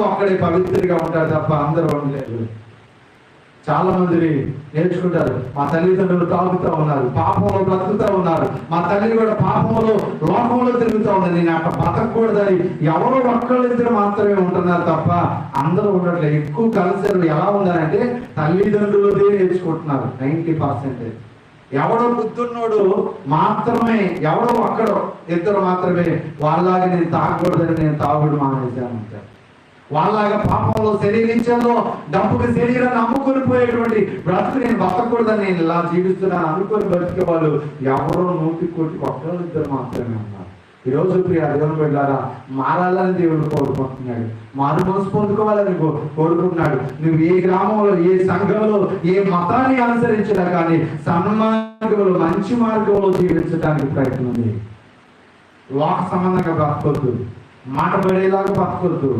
ఒక్కడే పవిత్రంగా ఉంటాడు తప్ప అందరూ ఉండలేదు. చాలా మంది నేర్చుకుంటారు, మా తల్లిదండ్రులు తాగుతూ ఉన్నారు, పాపంలో బ్రతుకుతూ ఉన్నారు, మా తల్లి కూడా పాపంలో లోకంలో తిరుగుతూ ఉంది, నేను అట్లా బతకూడదని ఎవరో ఒక్కళ్ళిద్దరు మాత్రమే ఉంటున్నారు తప్ప అందరూ ఉండట్లేదు. ఎక్కువ కల్చర్ ఎలా ఉందంటే తల్లిదండ్రులదే నేర్చుకుంటున్నారు 90%. ఎవడో బుద్ధున్నోడు మాత్రమే, ఎవడో ఒక్కడో ఇద్దరు మాత్రమే వాళ్ళలాగా నేను తాగకూడదని నేను తాగుడు మానేశాను అంటారు. వాళ్ళలాగా పాపంలో శరీరించలో డబ్బుకి శరీరాన్ని అమ్ముకొని పోయేటువంటి బ్రతుకు నేను బతకూడదని నేను ఇలా జీవిస్తున్నాను అనుకొని బ్రతికే వాళ్ళు ఎవరో 100 కోట్లు ఇద్దరు మాత్రమే ఉన్నారు. ఈరోజు ప్రియ దేవుని బిడ్డలారా, మారాలని దేవుడు కోరుకుంటున్నాడు, మారు మనసు పొందుకోవాలని కోరుకుంటున్నాడు. నువ్వు ఏ గ్రామంలో, ఏ సంఘంలో, ఏ మతాన్ని అనుసరించినా కానీ సన్మార్గంలో, మంచి మార్గంలో జీవించడానికి ప్రయత్నం చేయి. లోక సంబంధంగా బతకొద్దు, మాట పడేలాగా బతకొద్దు.